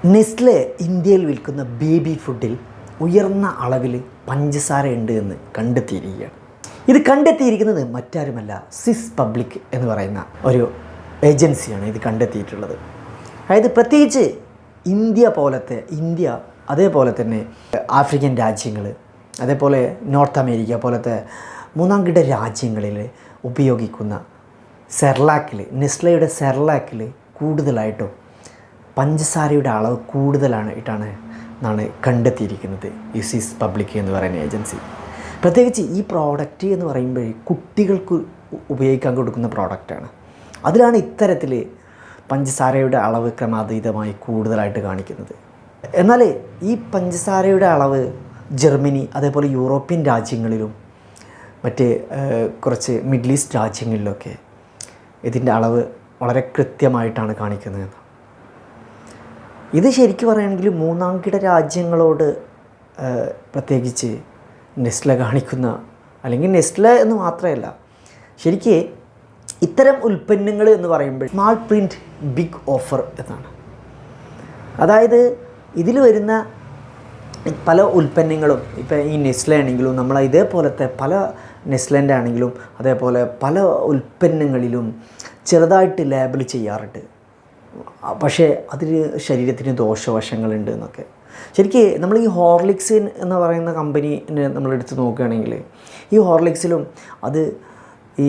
Nestle ഇന്ത്യയിൽ വിൽക്കുന്ന baby ഫുഡിൽ ഉയർന്ന അളവിൽ പഞ്ചസാര ഉണ്ട് എന്ന് കണ്ടെത്തിയിരിക്കുകയാണ്. ഇത് കണ്ടെത്തിയിരിക്കുന്നത് മറ്റാരുമല്ല, സ്വിസ് പബ്ലിക് എന്ന് പറയുന്ന ഒരു ഏജൻസിയാണ് ഇത് കണ്ടെത്തിയിട്ടുള്ളത്. അതായത് പ്രത്യേകിച്ച് ഇന്ത്യ അതേപോലെ തന്നെ ആഫ്രിക്കൻ രാജ്യങ്ങൾ, അതേപോലെ നോർത്ത് അമേരിക്ക പോലത്തെ മൂന്നാം കിട രാജ്യങ്ങളിൽ ഉപയോഗിക്കുന്ന നെസ്ലയുടെ സെർലാക്കിൽ കൂടുതലായിട്ടും പഞ്ചസാരയുടെ അളവ് കൂടുതലായിട്ടാണ് കണ്ടെത്തിയിരിക്കുന്നത് ഈ സ്വിസ് പബ്ലിക് എന്ന് പറയുന്ന ഏജൻസി. പ്രത്യേകിച്ച് ഈ പ്രോഡക്റ്റ് എന്ന് പറയുമ്പോൾ കുട്ടികൾക്ക് ഉപയോഗിക്കാൻ കൊടുക്കുന്ന പ്രോഡക്റ്റാണ്. അതിലാണ് ഇത്തരത്തിൽ പഞ്ചസാരയുടെ അളവ് ക്രമാതീതമായി കൂടുതലായിട്ട് കാണിക്കുന്നത്. എന്നാൽ ഈ പഞ്ചസാരയുടെ അളവ് ജർമ്മനി, അതേപോലെ യൂറോപ്യൻ രാജ്യങ്ങളിലും മറ്റ് കുറച്ച് മിഡിൽ ഈസ്റ്റ് രാജ്യങ്ങളിലൊക്കെ ഇതിൻ്റെ അളവ് വളരെ കൃത്യമായിട്ടാണ് കാണിക്കുന്നത്. ഇത് ശരിക്കും പറയുകയാണെങ്കിൽ മൂന്നാം കിട രാജ്യങ്ങളോട് പ്രത്യേകിച്ച് നെസ്ലെ കാണിക്കുന്ന, അല്ലെങ്കിൽ നെസ്ലെ എന്ന് മാത്രമല്ല, ശരിക്ക് ഇത്തരം ഉൽപ്പന്നങ്ങൾ എന്ന് പറയുമ്പോൾ സ്മാൾ പ്രിൻറ്റ് ബിഗ് ഓഫർ എന്നാണ്. അതായത് ഇതിൽ വരുന്ന പല ഉൽപ്പന്നങ്ങളും, ഇപ്പോൾ ഈ നെസ്ലെ ആണെങ്കിലും നമ്മൾ ഇതേപോലത്തെ പല നെസ്ലേൻ്റെ ആണെങ്കിലും അതേപോലെ പല ഉൽപ്പന്നങ്ങളിലും ചെറുതായിട്ട് ലേബൽ ചെയ്യാറുണ്ട്. പക്ഷേ അതിൽ ശരീരത്തിന് ദോഷവശങ്ങളുണ്ട് എന്നൊക്കെ. ശരിക്കും നമ്മൾ ഈ ഹോർലിക്സ് എന്ന് പറയുന്ന കമ്പനീനെ നമ്മളെടുത്ത് നോക്കുകയാണെങ്കിൽ ഈ ഹോർലിക്സിലും അത് ഈ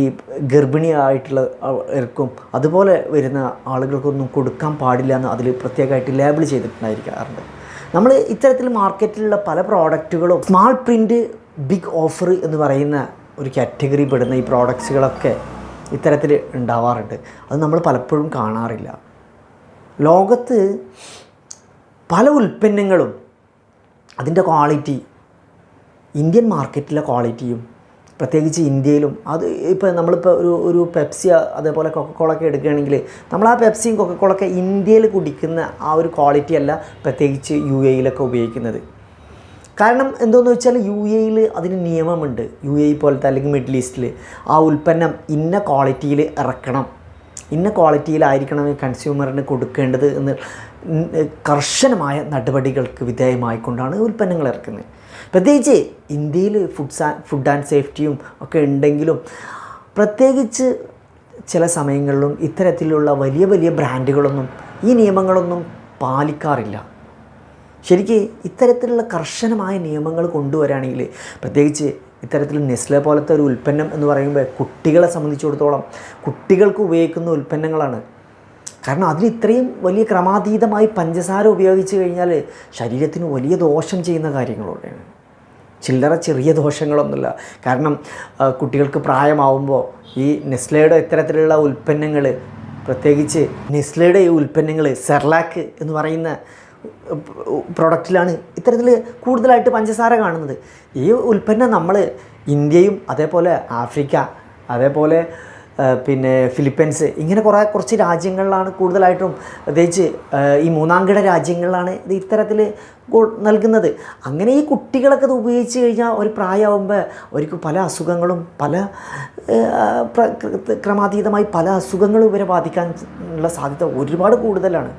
ഗർഭിണിയായിട്ടുള്ളവർക്കും അതുപോലെ വരുന്ന ആളുകൾക്കൊന്നും കൊടുക്കാൻ പാടില്ല എന്ന് അതിൽ പ്രത്യേകമായിട്ട് ലേബിൾ ചെയ്തിട്ടുണ്ടായിരിക്കാറുണ്ട്. നമ്മൾ ഇത്തരത്തിൽ മാർക്കറ്റിലുള്ള പല പ്രോഡക്റ്റുകളും സ്മാൾ പ്രിൻറ്റ് ബിഗ് ഓഫർ എന്ന് പറയുന്ന ഒരു കാറ്റഗറി പെടുന്ന ഈ പ്രോഡക്ട്സുകളൊക്കെ ഇത്തരത്തിൽ ഉണ്ടാവാറുണ്ട്. അത് നമ്മൾ പലപ്പോഴും കാണാറില്ല. ലോകത്ത് പല ഉൽപ്പന്നങ്ങളും അതിൻ്റെ ക്വാളിറ്റി, ഇന്ത്യൻ മാർക്കറ്റിലെ ക്വാളിറ്റിയും പ്രത്യേകിച്ച് ഇന്ത്യയിലും, അത് ഇപ്പോൾ നമ്മളിപ്പോൾ ഒരു പെപ്സി അതേപോലെ കൊക്കക്കോളൊക്കെ എടുക്കുകയാണെങ്കിൽ നമ്മൾ ആ പെപ്സിയും കൊക്കക്കോളൊക്കെ ഇന്ത്യയിൽ കുടിക്കുന്ന ആ ഒരു ക്വാളിറ്റി അല്ല പ്രത്യേകിച്ച് UAE ഉപയോഗിക്കുന്നത്. കാരണം എന്തോന്ന് വെച്ചാൽ UAE അതിന് നിയമമുണ്ട്. UAE പോലത്തെ അല്ലെങ്കിൽ മിഡിൽ ഈസ്റ്റിൽ ആ ഉൽപ്പന്നം ഇന്ന ക്വാളിറ്റിയിൽ ഇറക്കണം, ഇന്ന ക്വാളിറ്റിയിലായിരിക്കണം കൺസ്യൂമറിന് കൊടുക്കേണ്ടത് എന്ന് കർശനമായ നടപടികൾക്ക് വിധേയമായിക്കൊണ്ടാണ് ഉൽപ്പന്നങ്ങൾ ഇറക്കുന്നത്. പ്രത്യേകിച്ച് ഇന്ത്യയിൽ ഫുഡ് ആൻഡ് സേഫ്റ്റിയും ഒക്കെ ഉണ്ടെങ്കിലും പ്രത്യേകിച്ച് ചില സമയങ്ങളിലും ഇത്തരത്തിലുള്ള വലിയ വലിയ ബ്രാൻഡുകളൊന്നും ഈ നിയമങ്ങളൊന്നും പാലിക്കാറില്ല. ശരിക്ക് ഇത്തരത്തിലുള്ള കർശനമായ നിയമങ്ങൾ കൊണ്ടുവരികയാണെങ്കിൽ, പ്രത്യേകിച്ച് ഇത്തരത്തിൽ നെസ്ലെ പോലത്തെ ഒരു ഉൽപ്പന്നം എന്ന് പറയുമ്പോൾ കുട്ടികളെ സംബന്ധിച്ചിടത്തോളം കുട്ടികൾക്ക് ഉപയോഗിക്കുന്ന ഉൽപ്പന്നങ്ങളാണ്. കാരണം അതിൽ ഇത്രയും വലിയ ക്രമാതീതമായി പഞ്ചസാര ഉപയോഗിച്ച് കഴിഞ്ഞാൽ ശരീരത്തിന് വലിയ ദോഷം ചെയ്യുന്ന കാര്യങ്ങളോടെയാണ്, ചെറിയ ദോഷങ്ങളൊന്നുമില്ല. കാരണം കുട്ടികൾക്ക് പ്രായമാവുമ്പോൾ ഈ നെസ്ലയുടെ ഇത്തരത്തിലുള്ള ഉൽപ്പന്നങ്ങൾ, പ്രത്യേകിച്ച് നെസ്ലയുടെ ഈ ഉൽപ്പന്നങ്ങൾ സെർലാക്ക് എന്ന് പറയുന്ന പ്രൊഡക്റ്റിലാണ് ഇത്തരത്തിൽ കൂടുതലായിട്ട് പഞ്ചസാര കാണുന്നത്. ഈ ഉൽപ്പന്നം നമ്മൾ ഇന്ത്യയും അതേപോലെ ആഫ്രിക്ക, അതേപോലെ പിന്നെ ഫിലിപ്പീൻസ്, ഇങ്ങനെ കുറച്ച് രാജ്യങ്ങളിലാണ് കൂടുതലായിട്ടും, പ്രത്യേകിച്ച് ഈ മൂന്നാം കിട രാജ്യങ്ങളിലാണ് ഇത് ഇത്തരത്തിൽ നൽകുന്നത്. അങ്ങനെ ഈ കുട്ടികളൊക്കെ ഇത് ഉപയോഗിച്ച് കഴിഞ്ഞാൽ ഒരു പ്രായമാകുമ്പോൾ അവർക്ക് പല അസുഖങ്ങളും ക്രമാതീതമായി പല അസുഖങ്ങളും ഇവരെ ബാധിക്കാനുള്ള സാധ്യത ഒരുപാട് കൂടുതലാണ്.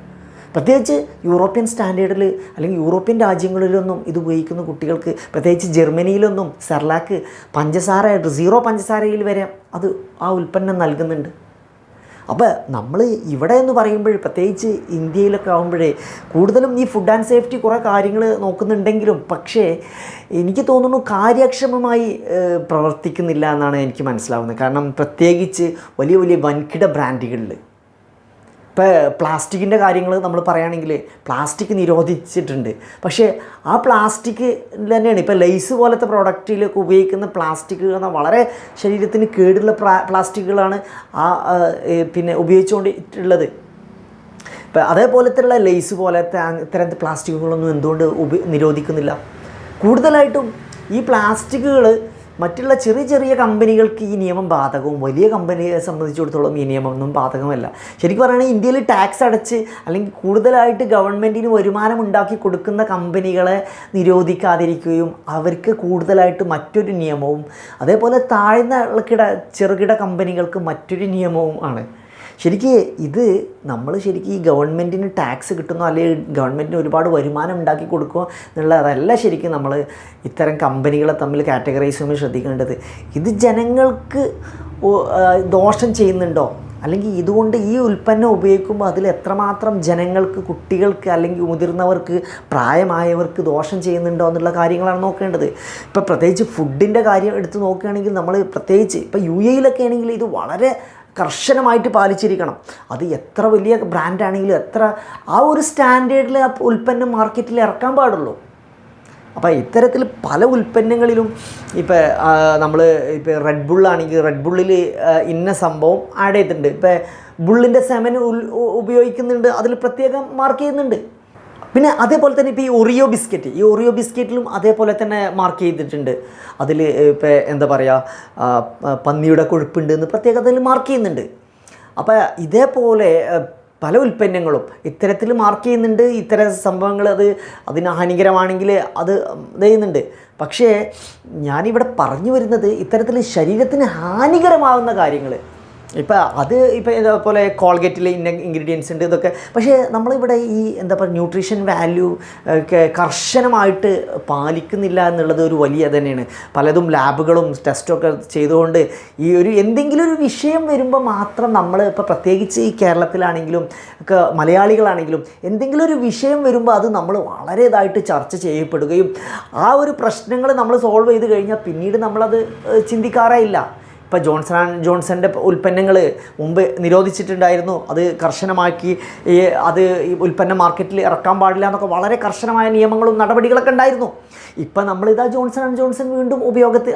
പ്രത്യേകിച്ച് യൂറോപ്യൻ സ്റ്റാൻഡേർഡിൽ അല്ലെങ്കിൽ യൂറോപ്യൻ രാജ്യങ്ങളിലൊന്നും ഇത് ഉപയോഗിക്കുന്ന കുട്ടികൾക്ക്, പ്രത്യേകിച്ച് ജർമ്മനിയിലൊന്നും സെർലാക്ക് പഞ്ചസാര 0 പഞ്ചസാരയിൽ വരെ അത് ആ ഉൽപ്പന്നം നൽകുന്നുണ്ട്. അപ്പോൾ നമ്മൾ ഇവിടെ എന്ന് പറയുമ്പോൾ, പ്രത്യേകിച്ച് ഇന്ത്യയിലൊക്കെ ആകുമ്പോഴേ കൂടുതലും ഈ ഫുഡ് ആൻഡ് സേഫ്റ്റി കുറേ കാര്യങ്ങൾ നോക്കുന്നുണ്ടെങ്കിലും പക്ഷേ എനിക്ക് തോന്നുന്നു കാര്യക്ഷമമായി പ്രവർത്തിക്കുന്നില്ല എന്നാണ് എനിക്ക് മനസ്സിലാവുന്നത്. കാരണം പ്രത്യേകിച്ച് വലിയ വലിയ വൻകിട ബ്രാൻഡുകളിൽ ഇപ്പോൾ പ്ലാസ്റ്റിക്കിൻ്റെ കാര്യങ്ങൾ നമ്മൾ പറയുകയാണെങ്കിൽ പ്ലാസ്റ്റിക് നിരോധിച്ചിട്ടുണ്ട്. പക്ഷേ ആ പ്ലാസ്റ്റിക് തന്നെയാണ് ഇപ്പോൾ ലെയ്സ് പോലത്തെ പ്രോഡക്റ്റിലൊക്കെ ഉപയോഗിക്കുന്ന പ്ലാസ്റ്റിക് വളരെ ശരീരത്തിന് കേടുള്ള പ്ലാസ്റ്റിക്കുകളാണ് പിന്നെ ഉപയോഗിച്ചുകൊണ്ടിട്ടുള്ളത്. ഇപ്പോൾ അതേപോലത്തെയുള്ള ലെയ്സ് പോലത്തെ ഇത്തരത്തിൽ പ്ലാസ്റ്റിക്കുകളൊന്നും എന്തുകൊണ്ട് നിരോധിക്കുന്നില്ല? കൂടുതലായിട്ടും ഈ പ്ലാസ്റ്റിക്കുകൾ മറ്റുള്ള ചെറിയ കമ്പനികൾക്ക് ഈ നിയമം ബാധകവും വലിയ കമ്പനിയെ സംബന്ധിച്ചിടത്തോളം ഈ നിയമമൊന്നും ബാധകമല്ല. ശരിക്കും പറയുകയാണെങ്കിൽ ഇന്ത്യയിൽ ടാക്സ് അടച്ച് അല്ലെങ്കിൽ കൂടുതലായിട്ട് ഗവൺമെൻറ്റിന് വരുമാനം ഉണ്ടാക്കി കൊടുക്കുന്ന കമ്പനികളെ നിരോധിക്കാതിരിക്കുകയും അവർക്ക് കൂടുതലായിട്ട് മറ്റൊരു നിയമവും, അതേപോലെ താഴ്ന്ന ചെറുകിട കമ്പനികൾക്ക് മറ്റൊരു നിയമവും ആണ്. ശരിക്കും ഇത് നമ്മൾ ശരിക്കും ഈ ഗവൺമെൻറ്റിന് ടാക്സ് കിട്ടുന്നോ അല്ലെങ്കിൽ ഗവൺമെൻറ്റിന് ഒരുപാട് വരുമാനം ഉണ്ടാക്കി കൊടുക്കുക എന്നുള്ളതല്ല ശരിക്കും നമ്മൾ ഇത്തരം കമ്പനികളെ തമ്മിൽ കാറ്റഗറൈസ് ചെയ്യുമ്പോൾ ശ്രദ്ധിക്കേണ്ടത്. ഇത് ജനങ്ങൾക്ക് ദോഷം ചെയ്യുന്നുണ്ടോ, അല്ലെങ്കിൽ ഇതുകൊണ്ട് ഈ ഉൽപ്പന്നം ഉപയോഗിക്കുമ്പോൾ അതിൽ എത്രമാത്രം ജനങ്ങൾക്ക്, കുട്ടികൾക്ക് അല്ലെങ്കിൽ മുതിർന്നവർക്ക്, പ്രായമായവർക്ക് ദോഷം ചെയ്യുന്നുണ്ടോ എന്നുള്ള കാര്യങ്ങളാണ് നോക്കേണ്ടത്. ഇപ്പോൾ പ്രത്യേകിച്ച് ഫുഡിൻ്റെ കാര്യം എടുത്ത് നോക്കുകയാണെങ്കിൽ നമ്മൾ പ്രത്യേകിച്ച് ഇപ്പോൾ UAE ആണെങ്കിൽ ഇത് വളരെ കർശനമായിട്ട് പാലിച്ചിരിക്കണം. അത് എത്ര വലിയ ബ്രാൻഡാണെങ്കിലും എത്ര ആ ഒരു സ്റ്റാൻഡേർഡിൽ ആ ഉൽപ്പന്നം മാർക്കറ്റിൽ ഇറക്കാൻ പാടുള്ളൂ. അപ്പോൾ ഇത്തരത്തിൽ പല ഉൽപ്പന്നങ്ങളിലും ഇപ്പോൾ നമ്മൾ ഇപ്പോൾ റെഡ് ബുള്ളാണെങ്കിൽ റെഡ് ബുള്ളിൽ ഇന്ന സംഭവം ആഡ് ചെയ്തിട്ടുണ്ട്. ഇപ്പോൾ ബുള്ളിൻ്റെ സെമൻ ഉപയോഗിക്കുന്നുണ്ട്, അതിൽ പ്രത്യേകം മാർക്ക് ചെയ്യുന്നുണ്ട്. പിന്നെ അതേപോലെ തന്നെ ഇപ്പോൾ ഈ ഒറിയോ ബിസ്ക്കറ്റിലും അതേപോലെ തന്നെ മാർക്ക് ചെയ്തിട്ടുണ്ട്. അതിൽ ഇപ്പോൾ എന്താ പറയുക, പന്നിയുടെ കൊഴുപ്പുണ്ട് എന്ന് പ്രത്യേകം അതിൽ മാർക്ക് ചെയ്യുന്നുണ്ട്. അപ്പോൾ ഇതേപോലെ പല ഉൽപ്പന്നങ്ങളും ഇത്തരത്തിൽ മാർക്ക് ചെയ്യുന്നുണ്ട്. ഇത്തരം സംഭവങ്ങൾ അതിന് ഹാനികരമാണെങ്കിൽ അത് ചെയ്യുന്നുണ്ട്. പക്ഷേ ഞാനിവിടെ പറഞ്ഞു വരുന്നത് ഇത്തരത്തിൽ ശരീരത്തിന് ഹാനികരമാകുന്ന കാര്യങ്ങൾ, ഇപ്പോൾ ഇതേപോലെ കോൾഗേറ്റിൽ ഇന്ന ഇൻഗ്രീഡിയൻസ് ഉണ്ട് ഇതൊക്കെ. പക്ഷേ നമ്മളിവിടെ ഈ എന്താ പറയുക ന്യൂട്രീഷൻ വാല്യൂ ഒക്കെ കർശനമായിട്ട് പാലിക്കുന്നില്ല എന്നുള്ളത് ഒരു വലിയ തന്നെയാണ്. പലതും ലാബുകളും ടെസ്റ്റൊക്കെ ചെയ്തുകൊണ്ട് ഈ എന്തെങ്കിലും ഒരു വിഷയം വരുമ്പോൾ മാത്രം നമ്മൾ ഇപ്പോൾ പ്രത്യേകിച്ച് ഈ കേരളത്തിലാണെങ്കിലും ഒക്കെ മലയാളികളാണെങ്കിലും എന്തെങ്കിലും ഒരു വിഷയം വരുമ്പോൾ അത് നമ്മൾ വളരെ ഇതായിട്ട് ചർച്ച ചെയ്യപ്പെടുകയും ആ ഒരു പ്രശ്നങ്ങൾ നമ്മൾ സോൾവ് ചെയ്ത് കഴിഞ്ഞാൽ പിന്നീട് നമ്മളത് ചിന്തിക്കാറേ ഇല്ല. ഇപ്പോൾ ജോൺസൻ്റെ ഉൽപ്പന്നങ്ങൾ മുമ്പ് നിരോധിച്ചിട്ടുണ്ടായിരുന്നു. അത് കർശനമാക്കി അത് ഉൽപ്പന്നം മാർക്കറ്റിൽ ഇറക്കാൻ പാടില്ല എന്നൊക്കെ വളരെ കർശനമായ നിയമങ്ങളും നടപടികളൊക്കെ ഉണ്ടായിരുന്നു. ഇപ്പം നമ്മളിതാ ജോൺസൺ വീണ്ടും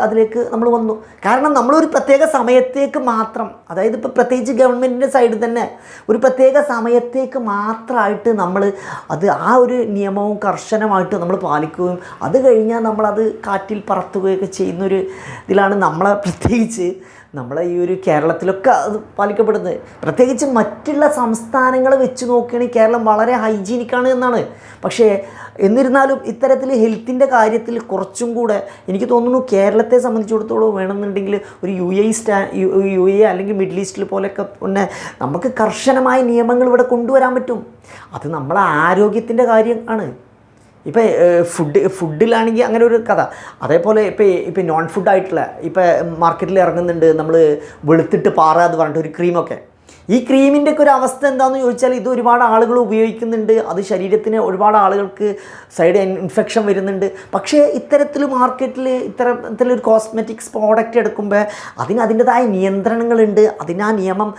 അതിലേക്ക് നമ്മൾ വന്നു. കാരണം നമ്മളൊരു പ്രത്യേക സമയത്തേക്ക് മാത്രം, അതായത് ഇപ്പോൾ പ്രത്യേകിച്ച് ഗവൺമെൻറ്റിൻ്റെ സൈഡിൽ തന്നെ ഒരു പ്രത്യേക സമയത്തേക്ക് മാത്രമായിട്ട് നമ്മൾ ആ ഒരു നിയമവും കർശനമായിട്ട് നമ്മൾ പാലിക്കുകയും അത് കഴിഞ്ഞാൽ നമ്മളത് കാറ്റിൽ പറത്തുകയൊക്കെ ചെയ്യുന്നൊരു ഇതിലാണ് നമ്മളെ പ്രത്യേകിച്ച് നമ്മളെ ഈ ഒരു കേരളത്തിലൊക്കെ അത് പാലിക്കപ്പെടുന്നത്. പ്രത്യേകിച്ച് മറ്റുള്ള സംസ്ഥാനങ്ങളെ വെച്ച് നോക്കുകയാണെങ്കിൽ കേരളം വളരെ ഹൈജീനിക്കാണ് എന്നാണ്. പക്ഷേ എന്നിരുന്നാലും ഇത്തരത്തിൽ ഹെൽത്തിൻ്റെ കാര്യത്തിൽ കുറച്ചും കൂടെ എനിക്ക് തോന്നുന്നു കേരളത്തെ സംബന്ധിച്ചിടത്തോളം വേണമെന്നുണ്ടെങ്കിൽ ഒരു UAE അല്ലെങ്കിൽ മിഡിൽ ഈസ്റ്റിൽ പോലെയൊക്കെ പിന്നെ നമുക്ക് കർശനമായ നിയമങ്ങൾ ഇവിടെ കൊണ്ടുവരാൻ പറ്റും. അത് നമ്മളെ ആരോഗ്യത്തിൻ്റെ കാര്യം ആണ്. ഇപ്പോൾ ഫുഡിലാണെങ്കിൽ അങ്ങനെ ഒരു കഥ. അതേപോലെ ഇപ്പോൾ നോൺ ഫുഡായിട്ടുള്ള ഇപ്പോൾ മാർക്കറ്റിൽ ഇറങ്ങുന്നുണ്ട് നമ്മൾ വെളുത്തിട്ട് പാറ എന്ന് പറഞ്ഞിട്ട് ഒരു ക്രീമൊക്കെ. ഈ ക്രീമിൻ്റെ ഒക്കെ ഒരു അവസ്ഥ എന്താണെന്ന് ചോദിച്ചാൽ ഇത് ഒരുപാട് ആളുകൾ ഉപയോഗിക്കുന്നുണ്ട്. അത് ശരീരത്തിന് ഒരുപാട് ആളുകൾക്ക് സൈഡ് ഇൻഫെക്ഷൻ വരുന്നുണ്ട്. പക്ഷേ ഇത്തരത്തിൽ മാർക്കറ്റിൽ ഇത്തരത്തിലൊരു കോസ്മെറ്റിക്സ് പ്രോഡക്റ്റ് എടുക്കുമ്പോൾ അതിൻ്റെതായ നിയന്ത്രണങ്ങളുണ്ട്. ആ നിയമം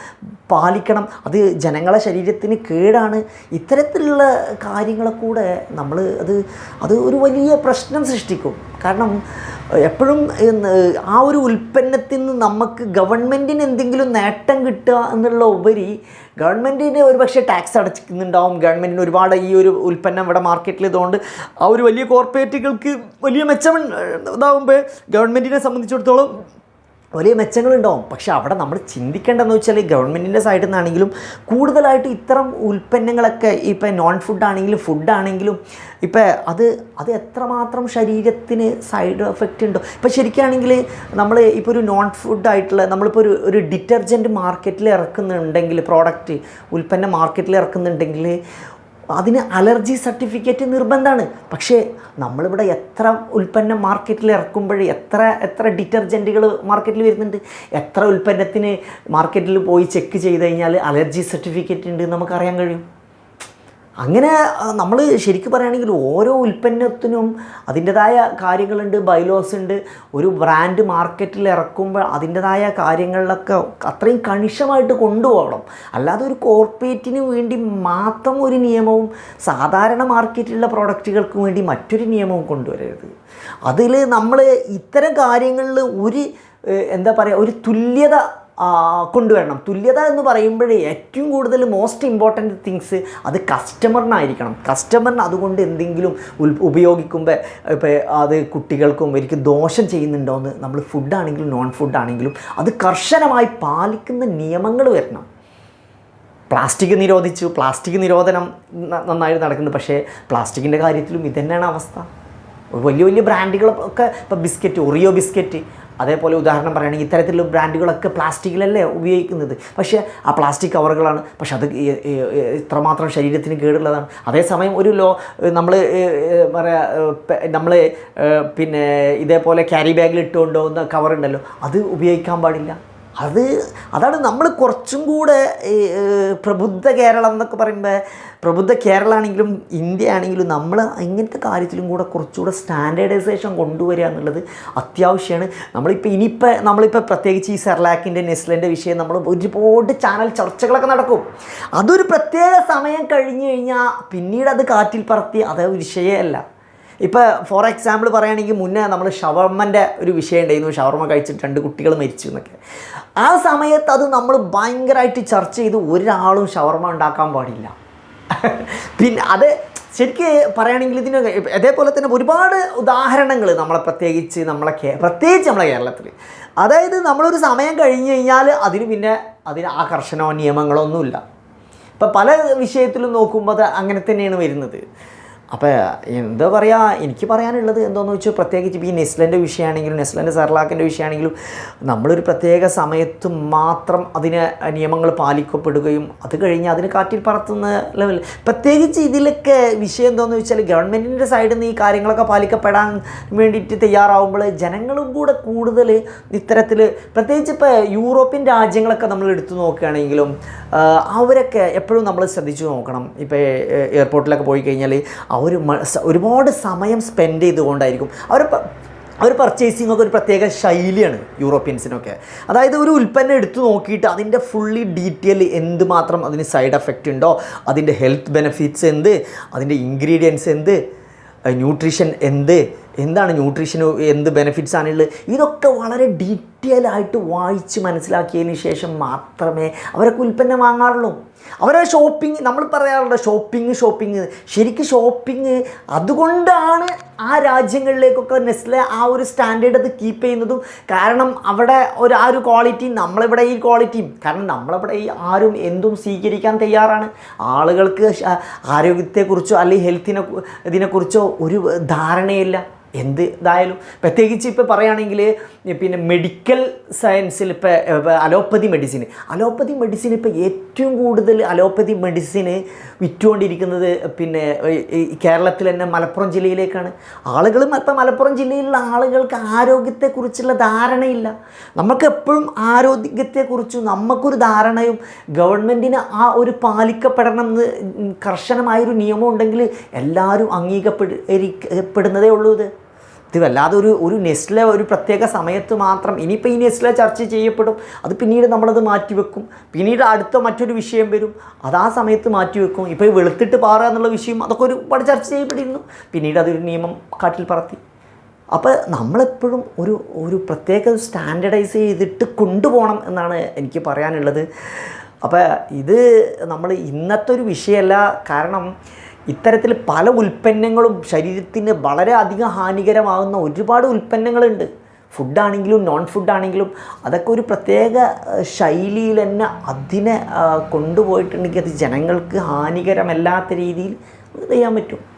പാലിക്കണം. അത് ജനങ്ങളെ ശരീരത്തിന് കേടാണ്. ഇത്തരത്തിലുള്ള കാര്യങ്ങളെ കൂടെ നമ്മൾ അത് ഒരു വലിയ പ്രശ്നം സൃഷ്ടിക്കും. കാരണം എപ്പോഴും ആ ഒരു ഉൽപ്പന്നത്തിൽ നിന്ന് നമുക്ക് ഗവൺമെൻറ്റിന് എന്തെങ്കിലും നേട്ടം കിട്ടുക എന്നുള്ള ഉപരി ഗവൺമെൻറ്റിന് ഒരുപക്ഷെ ടാക്സ് അടച്ചിക്കുന്നുണ്ടാവും. ഗവൺമെൻറ്റിന് ഒരുപാട് ഈ ഒരു ഉൽപ്പന്നം ഇവിടെ മാർക്കറ്റിൽ ഇതുകൊണ്ട് ആ ഒരു വലിയ കോർപ്പറേറ്റുകൾക്ക് വലിയ മെച്ചം ഇതാകുമ്പോൾ ഗവൺമെൻറ്റിനെ സംബന്ധിച്ചിടത്തോളം വലിയ മെച്ചങ്ങളുണ്ടാവും. പക്ഷേ അവിടെ നമ്മൾ ചിന്തിക്കേണ്ടതെന്ന് വെച്ചാൽ ഗവൺമെൻറ്റിൻ്റെ സൈഡിൽ നിന്നാണെങ്കിലും കൂടുതലായിട്ട് ഇത്തരം ഉൽപ്പന്നങ്ങളൊക്കെ ഇപ്പോൾ നോൺ ഫുഡാണെങ്കിലും ഫുഡാണെങ്കിലും ഇപ്പോൾ അത് എത്രമാത്രം ശരീരത്തിന് സൈഡ് എഫക്റ്റ് ഉണ്ടോ. ഇപ്പോൾ ശരിക്കുകയാണെങ്കിൽ നമ്മൾ ഇപ്പോൾ ഒരു നോൺ ഫുഡായിട്ടുള്ള നമ്മളിപ്പോൾ ഒരു ഡിറ്റർജൻറ്റ് മാർക്കറ്റിൽ ഇറക്കുന്നുണ്ടെങ്കിൽ പ്രോഡക്റ്റ് ഉൽപ്പന്നം മാർക്കറ്റിൽ ഇറക്കുന്നുണ്ടെങ്കിൽ അതിന് അലർജി സർട്ടിഫിക്കറ്റ് നിർബന്ധമാണ്. പക്ഷേ നമ്മളിവിടെ എത്ര ഉൽപ്പന്നം മാർക്കറ്റിൽ ഇറക്കുമ്പോൾ എത്ര ഡിറ്റർജൻറ്റുകൾ മാർക്കറ്റിൽ വരുന്നുണ്ട്, എത്ര ഉൽപ്പന്നത്തിന് മാർക്കറ്റിൽ പോയി ചെക്ക് ചെയ്ത് കഴിഞ്ഞാൽ അലർജി സർട്ടിഫിക്കറ്റ് ഉണ്ട് നമുക്കറിയാൻ കഴിയും. അങ്ങനെ നമ്മൾ ശരിക്കും പറയുകയാണെങ്കിൽ ഓരോ ഉൽപ്പന്നത്തിനും അതിൻ്റെതായ കാര്യങ്ങളുണ്ട്, ബൈലോസ് ഉണ്ട്. ഒരു ബ്രാൻഡ് മാർക്കറ്റിൽ ഇറക്കുമ്പോൾ അതിൻ്റെതായ കാര്യങ്ങളിലൊക്കെ അത്രയും കണിശമായിട്ട് കൊണ്ടുപോകണം. അല്ലാതെ ഒരു കോർപ്പറേറ്റിന് വേണ്ടി മാത്രം ഒരു നിയമവും സാധാരണ മാർക്കറ്റിലുള്ള പ്രോഡക്റ്റുകൾക്ക് വേണ്ടി മറ്റൊരു നിയമവും കൊണ്ടുവരരുത്. അതിൽ നമ്മൾ ഇത്തരം കാര്യങ്ങളിൽ എന്താ പറയുക ഒരു തുല്യത കൊണ്ടുവരണം. തുല്യത എന്ന് പറയുമ്പോഴേ ഏറ്റവും കൂടുതൽ മോസ്റ്റ് ഇമ്പോർട്ടൻറ്റ് തിങ്സ് അത് കസ്റ്റമറിനായിരിക്കണം. കസ്റ്റമറിന് അതുകൊണ്ട് എന്തെങ്കിലും ഉപയോഗിക്കുമ്പോൾ ഇപ്പോൾ അത് കുട്ടികൾക്കും എനിക്ക് ദോഷം ചെയ്യുന്നുണ്ടോയെന്ന് നമ്മൾ ഫുഡാണെങ്കിലും നോൺ ഫുഡാണെങ്കിലും അത് കർശനമായി പാലിക്കുന്ന നിയമങ്ങൾ വരണം. പ്ലാസ്റ്റിക് നിരോധിച്ചു, പ്ലാസ്റ്റിക് നിരോധനം നന്നായിട്ട് നടക്കുന്നു. പക്ഷേ പ്ലാസ്റ്റിക്കിൻ്റെ കാര്യത്തിലും ഇതന്നെയാണ് അവസ്ഥ. വലിയ വലിയ ബ്രാൻഡുകളൊക്കെ ഇപ്പോൾ ഒറിയോ ബിസ്ക്കറ്റ് അതേപോലെ ഉദാഹരണം പറയുകയാണെങ്കിൽ ഇത്തരത്തിലുള്ള ബ്രാൻഡുകളൊക്കെ പ്ലാസ്റ്റിക്കിലല്ലേ ഉപയോഗിക്കുന്നത്, പക്ഷേ ആ പ്ലാസ്റ്റിക് കവറുകളാണ്, പക്ഷെ അത് ഇത്രമാത്രം ശരീരത്തിന് കേടുള്ളതാണ്. അതേസമയം ഒരു നമ്മൾ പിന്നെ ഇതേപോലെ ക്യാരി ബാഗിൽ ഇട്ടുകൊണ്ടുപോകുന്ന കവറുണ്ടല്ലോ, അത് ഉപയോഗിക്കാൻ പാടില്ല. അതാണ് നമ്മൾ കുറച്ചും കൂടെ പ്രബുദ്ധ കേരളം എന്നൊക്കെ പറയുമ്പോൾ, പ്രബുദ്ധ കേരളമാണെങ്കിലും ഇന്ത്യ ആണെങ്കിലും നമ്മൾ ഇങ്ങനത്തെ കാര്യത്തിലും കൂടെ കുറച്ചുകൂടെ സ്റ്റാൻഡേർഡൈസേഷൻ കൊണ്ടുവരിക എന്നുള്ളത് അത്യാവശ്യമാണ്. നമ്മളിപ്പോൾ പ്രത്യേകിച്ച് ഈ സെർലാക്കിൻ്റെ നെസ്ലേൻ്റെ വിഷയം നമ്മൾ ഒരുപാട് ചാനൽ ചർച്ചകളൊക്കെ നടക്കും. അതൊരു പ്രത്യേക സമയം കഴിഞ്ഞ് കഴിഞ്ഞാൽ പിന്നീട് അത് കാറ്റിൽ പറത്തി അത് വിഷയമല്ല. ഇപ്പോൾ ഫോർ എക്സാമ്പിൾ പറയുകയാണെങ്കിൽ മുന്നേ നമ്മൾ ഷവർമ്മൻ്റെ ഒരു വിഷയം ഉണ്ടായിരുന്നു, ഷവർമ്മ കഴിച്ചിട്ട് 2 കുട്ടികൾ മരിച്ചു എന്നൊക്കെ. ആ സമയത്ത് അത് നമ്മൾ ഭയങ്കരമായിട്ട് ചർച്ച ചെയ്ത് ഒരാളും ഷവർമ്മ ഉണ്ടാക്കാൻ പാടില്ല. പിന്നെ അത് ശരിക്ക് പറയുകയാണെങ്കിൽ ഇതിന് അതേപോലെ തന്നെ ഒരുപാട് ഉദാഹരണങ്ങൾ പ്രത്യേകിച്ച് നമ്മളെ കേരളത്തിൽ, അതായത് നമ്മളൊരു സമയം കഴിഞ്ഞ് കഴിഞ്ഞാൽ അതിന് ആ കർശനമോ നിയമങ്ങളോ ഒന്നുമില്ല. ഇപ്പം പല വിഷയത്തിലും നോക്കുമ്പോൾ അത് അങ്ങനെ തന്നെയാണ് വരുന്നത്. അപ്പോൾ എന്താ പറയുക, എനിക്ക് പറയാനുള്ളത് എന്താണെന്ന് വെച്ചാൽ പ്രത്യേകിച്ച് ഈ നെസ്ലേൻ്റെ വിഷയമാണെങ്കിലും നെസ്ലേൻ്റെ സെർലാക്കിൻ്റെ വിഷയമാണെങ്കിലും നമ്മളൊരു പ്രത്യേക സമയത്ത് മാത്രം അതിന് നിയമങ്ങൾ പാലിക്കപ്പെടുകയും അത് കഴിഞ്ഞ് അതിന് കാറ്റിൽ പറത്തുന്ന ലെവൽ. പ്രത്യേകിച്ച് ഇതിലൊക്കെ വിഷയം എന്താണെന്ന് വെച്ചാൽ ഗവൺമെൻറ്റിൻ്റെ സൈഡിൽ നിന്ന് ഈ കാര്യങ്ങളൊക്കെ പാലിക്കപ്പെടാൻ വേണ്ടിയിട്ട് തയ്യാറാവുമ്പോൾ ജനങ്ങളും കൂടെ കൂടുതൽ ഇത്തരത്തിൽ, പ്രത്യേകിച്ച് ഇപ്പോൾ യൂറോപ്യൻ രാജ്യങ്ങളൊക്കെ നമ്മൾ എടുത്തു നോക്കുകയാണെങ്കിലും അവരൊക്കെ എപ്പോഴും നമ്മൾ ശ്രദ്ധിച്ചു നോക്കണം. ഇപ്പോൾ എയർപോർട്ടിലൊക്കെ പോയി കഴിഞ്ഞാൽ ഒരുപാട് സമയം സ്പെൻഡ് ചെയ്തുകൊണ്ടായിരിക്കും അവർ പർച്ചേസിംഗ് ഒക്കെ ഒരു പ്രത്യേക ശൈലിയാണ് യൂറോപ്യൻസിനൊക്കെ. അതായത് ഒരു ഉൽപ്പന്നം എടുത്തു നോക്കിയിട്ട് അതിൻ്റെ ഫുള്ളി ഡീറ്റെയിൽ എന്തുമാത്രം അതിന് സൈഡ് എഫക്റ്റ് ഉണ്ടോ, അതിൻ്റെ ഹെൽത്ത് ബെനിഫിറ്റ്സ് അതിൻ്റെ ഇൻഗ്രീഡിയൻസ് ന്യൂട്രീഷൻ എന്താണ് ന്യൂട്രീഷന് എന്ത് ബെനിഫിറ്റ്സ് ആണുള്ളത്, ഇതൊക്കെ വളരെ ഡീറ്റെയിൽ ആയിട്ട് വായിച്ച് മനസ്സിലാക്കിയതിന് ശേഷം മാത്രമേ അവരൊക്കെ ഉൽപ്പന്നം വാങ്ങാറുള്ളൂ. അവരെ ഷോപ്പിംഗ്, നമ്മൾ പറയാറുണ്ട് ഷോപ്പിംഗ്, ശരിക്കും ഷോപ്പിംഗ് അതുകൊണ്ടാണ് ആ രാജ്യങ്ങളിലേക്കൊക്കെ നെസ്ലെ ആ ഒരു സ്റ്റാൻഡേർഡ് അത് കീപ്പ് ചെയ്യുന്നതും. കാരണം അവിടെ ആ ഒരു ക്വാളിറ്റിയും നമ്മളിവിടെ ഈ ക്വാളിറ്റിയും, കാരണം നമ്മളിവിടെ ഈ ആരും എന്തും സ്വീകരിക്കാൻ തയ്യാറാണ്. ആളുകൾക്ക് ആരോഗ്യത്തെക്കുറിച്ചോ അല്ലെങ്കിൽ ഇതിനെക്കുറിച്ചോ ഒരു ധാരണയില്ല. ഇതായാലും പ്രത്യേകിച്ച് ഇപ്പോൾ പറയുകയാണെങ്കിൽ പിന്നെ മെഡിക്കൽ സയൻസിൽ ഇപ്പോൾ അലോപ്പതി മെഡിസിൻ ഇപ്പോൾ ഏറ്റവും കൂടുതൽ അലോപ്പതി മെഡിസിന് വിറ്റുകൊണ്ടിരിക്കുന്നത് പിന്നെ കേരളത്തിൽ തന്നെ മലപ്പുറം ജില്ലയിലേക്കാണ്. ഇപ്പം മലപ്പുറം ജില്ലയിലുള്ള ആളുകൾക്ക് ആരോഗ്യത്തെക്കുറിച്ചുള്ള ധാരണയില്ല. നമുക്ക് എപ്പോഴും ആരോഗ്യത്തെക്കുറിച്ച് നമുക്കൊരു ധാരണയും ഗവൺമെൻറ്റിന് ആ ഒരു പാലിക്കപ്പെടണം എന്ന് കർശനമായൊരു നിയമം ഉണ്ടെങ്കിൽ എല്ലാവരും അംഗീകരിക്കപ്പെടുന്നതേ ഉള്ളൂ. ഇത് വല്ലാതെ ഒരു നെസ്ലെ ഒരു പ്രത്യേക സമയത്ത് മാത്രം. ഇനിയിപ്പോൾ ഈ നെസ്ലെ ചർച്ച ചെയ്യപ്പെടും, അത് പിന്നീട് നമ്മളത് മാറ്റിവെക്കും, പിന്നീട് അടുത്ത മറ്റൊരു വിഷയം വരും, അത് ആ സമയത്ത് മാറ്റിവെക്കും. ഇപ്പോൾ ഈ വെളുത്തിട്ട് പാറുക എന്നുള്ള വിഷയം അതൊക്കെ ഒരുപാട് ചർച്ച ചെയ്യപ്പെട്ടിരുന്നു, പിന്നീട് അതൊരു നിയമം കാറ്റിൽ പറത്തി. അപ്പോൾ നമ്മളെപ്പോഴും ഒരു പ്രത്യേക സ്റ്റാൻഡർഡൈസ് ചെയ്തിട്ട് കൊണ്ടുപോകണം എന്നാണ് എനിക്ക് പറയാനുള്ളത്. അപ്പോൾ ഇത് നമ്മൾ ഇന്നത്തെ ഒരു വിഷയമല്ല. കാരണം ഇത്തരത്തിൽ പല ഉൽപ്പന്നങ്ങളും ശരീരത്തിന് വളരെ അധികം ഹാനികരമാകുന്ന ഒരുപാട് ഉൽപ്പന്നങ്ങളുണ്ട്. ഫുഡാണെങ്കിലും നോൺ ഫുഡാണെങ്കിലും അതൊക്കെ ഒരു പ്രത്യേക ശൈലിയിൽ തന്നെ അതിനെ കൊണ്ടുപോയിട്ടുണ്ടെങ്കിൽ അത് ജനങ്ങൾക്ക് ഹാനികരമല്ലാത്ത രീതിയിൽ ചെയ്യാൻ പറ്റും.